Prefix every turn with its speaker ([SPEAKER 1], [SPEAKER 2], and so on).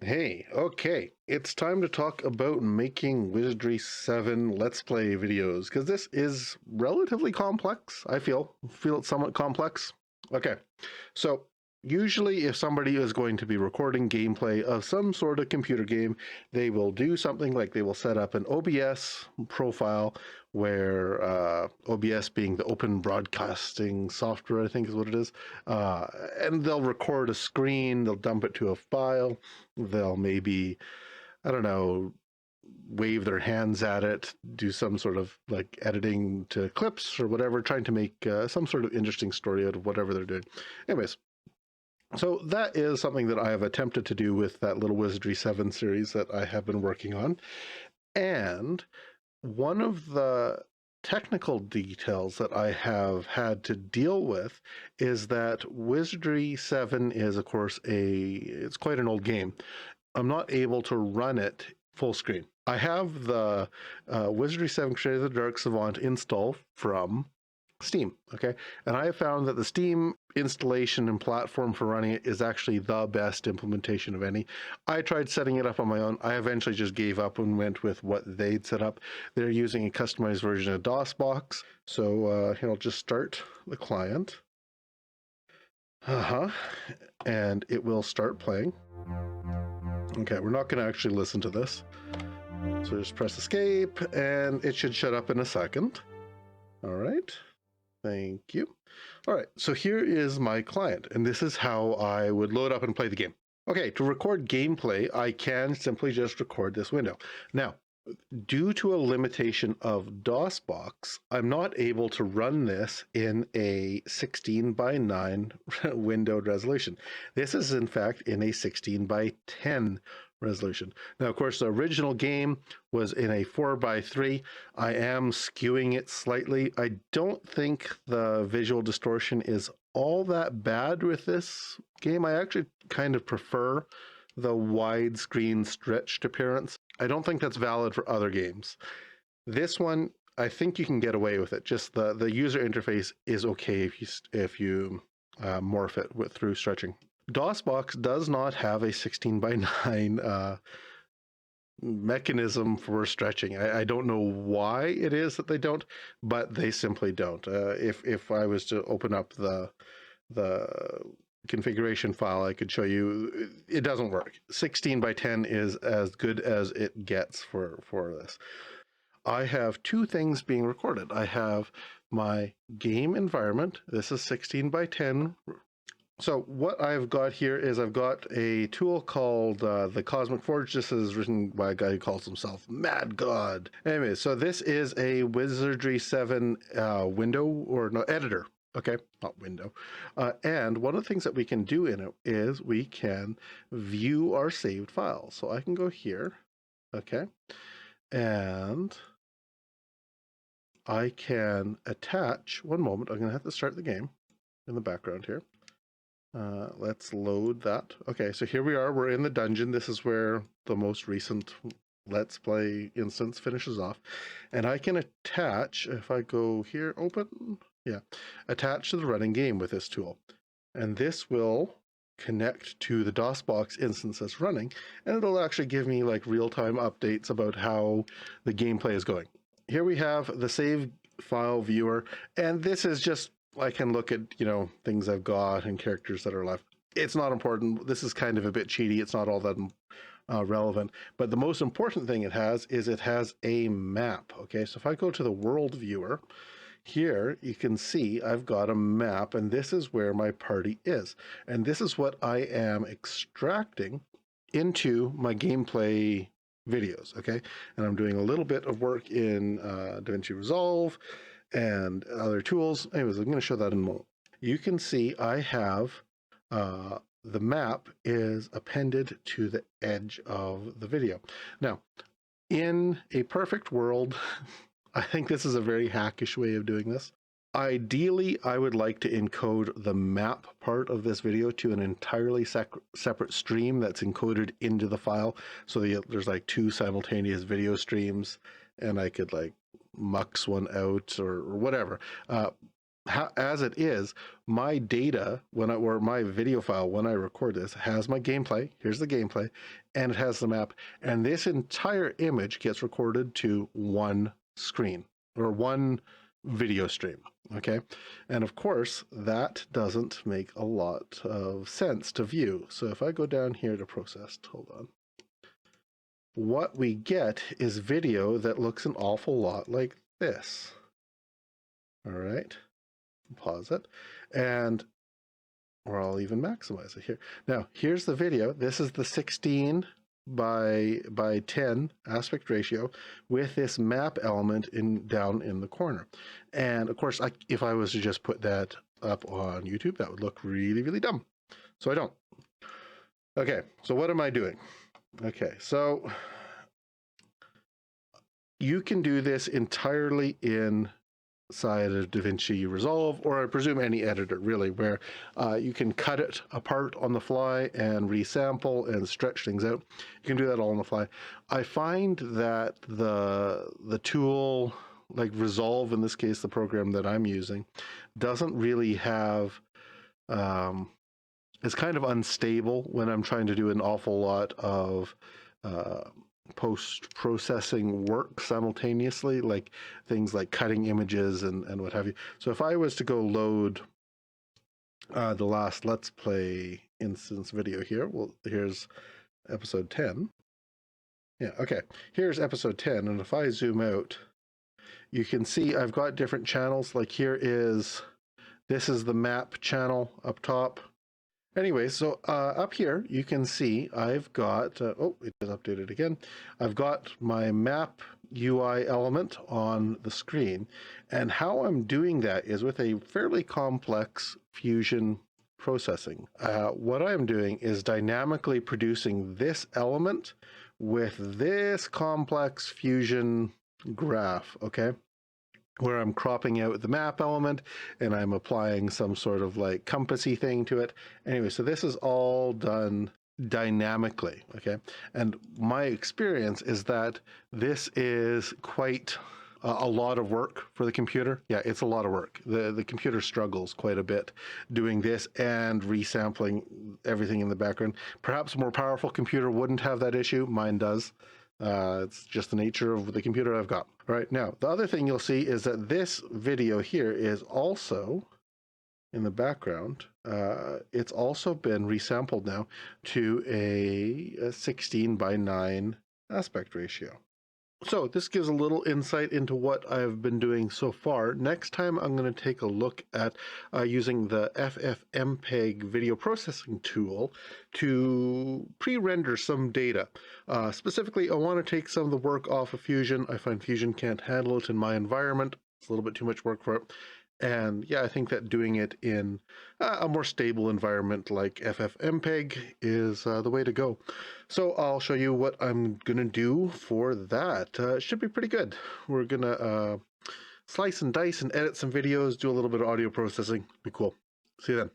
[SPEAKER 1] Hey, okay, it's time to talk about making Wizardry 7 Let's Play videos, because this is relatively complex, I feel it's somewhat complex. Okay, so usually if somebody is going to be recording gameplay of some sort of computer game, they will do something like they will set up an OBS profile where OBS being the open broadcasting software, I think is what it is, uh, and they'll record a screen, they'll dump it to a file, they'll maybe, I don't know, wave their hands at it, do some sort of like editing to clips or whatever, trying to make some sort of interesting story out of whatever they're doing. Anyways, so that is something that I have attempted to do with that little Wizardry 7 series that I have been working on. And one of the technical details that I have had to deal with is that Wizardry 7 is, of course, it's quite an old game. I'm not able to run it full screen. I have the Wizardry 7 Creator of the Dark Savant install from Steam, okay? And I have found that the Steam installation and platform for running it is actually the best implementation of any. I tried setting it up on my own. I eventually just gave up and went with what they'd set up. They're using a customized version of DOSBox. So here, I'll just start the client. And it will start playing. Okay, we're not going to actually listen to this. So just press escape and it should shut up in a second. All right. Thank you. All right, so here is my client, and this is how I would load up and play the game. Okay, to record gameplay, I can simply just record this window. Now, due to a limitation of DOSBox, I'm not able to run this in a 16:9 windowed resolution. This is in fact in a 16:10 resolution. Now, of course, the original game was in a 4:3. I am skewing it slightly. I don't think the visual distortion is all that bad with this game. I actually kind of prefer the widescreen stretched appearance. I don't think that's valid for other games. This one, I think you can get away with it. Just the user interface is okay if you morph it through stretching. DOSBox does not have a 16:9 mechanism for stretching. I don't know why it is that they don't, but they simply don't. If I was to open up the configuration file, I could show you it doesn't work. 16:10 is as good as it gets for this. I have two things being recorded. I have my game environment. This is 16:10. So what I've got here is I've got a tool called the Cosmic Forge. This is written by a guy who calls himself Mad God. Anyway, so this is a Wizardry 7 window, or no, editor. Okay, not window. And one of the things that we can do in it is we can view our saved files. So I can go here, okay, and I can attach, one moment, I'm gonna have to start the game in the background here. Let's load that. Okay, so here we are, we're in the dungeon. This is where the most recent Let's Play instance finishes off. And I can attach, if I go here, open, yeah, attach to the running game with this tool. And this will connect to the DOSBox instance that's running, and it'll actually give me like real-time updates about how the gameplay is going. Here we have the save file viewer, and this is just, I can look at, you know, things I've got and characters that are left. It's not important. This is kind of a bit cheaty. It's not all that relevant. But the most important thing it has is it has a map. Okay, so if I go to the world viewer, here you can see I've got a map, and this is where my party is. And this is what I am extracting into my gameplay videos, okay? And I'm doing a little bit of work in DaVinci Resolve and other tools. Anyways, I'm going to show that in a moment. You can see I have the map is appended to the edge of the video. Now, in a perfect world, I think this is a very hackish way of doing this. Ideally, I would like to encode the map part of this video to an entirely separate stream that's encoded into the file. So there's like two simultaneous video streams, and I could like mux one out or whatever. as it is, my data or my video file when I record this has my gameplay. Here's the gameplay, and it has the map. And this entire image gets recorded to one screen or one video stream. Okay, and of course that doesn't make a lot of sense to view. So if I go down here to processed, hold on. What we get is video that looks an awful lot like this. All right. Pause it, or I'll even maximize it here. Now, here's the video. This is the 16 by 10 aspect ratio with this map element down in the corner. And of course, if I was to just put that up on YouTube, that would look really, really dumb. So I don't. Okay, so what am I doing? Okay, so you can do this entirely inside of DaVinci Resolve, or I presume any editor really, where you can cut it apart on the fly and resample and stretch things out. You can do that all on the fly. I find that the tool, like Resolve, in this case, the program that I'm using, doesn't really have, it's kind of unstable when I'm trying to do an awful lot of post-processing work simultaneously, like things like cutting images and what have you. So if I was to go load the last Let's Play instance video here, well, here's episode 10. Yeah, okay, here's episode 10, and if I zoom out, you can see I've got different channels. Like this is the map channel up top. Anyway, so up here, you can see I've got, oh, it is updated again. I've got my map UI element on the screen. And how I'm doing that is with a fairly complex Fusion processing. What I'm doing is dynamically producing this element with this complex Fusion graph, okay? Where I'm cropping out the map element and I'm applying some sort of like compassy thing to it. Anyway, so this is all done dynamically, okay? And my experience is that this is quite a lot of work for the computer. Yeah, it's a lot of work. The computer struggles quite a bit doing this and resampling everything in the background. Perhaps a more powerful computer wouldn't have that issue. Mine does. It's just the nature of the computer I've got. All right, now, the other thing you'll see is that this video here is also, in the background, it's also been resampled now to a 16 by 9 aspect ratio. So this gives a little insight into what I've been doing so far. Next time I'm going to take a look at using the FFMPEG video processing tool to pre-render some data. Specifically, I want to take some of the work off of Fusion. I find Fusion can't handle it in my environment. It's a little bit too much work for it. And yeah, I think that doing it in a more stable environment like FFmpeg is the way to go. So I'll show you what I'm going to do for that. It should be pretty good. We're going to slice and dice and edit some videos, do a little bit of audio processing. Be cool. See you then.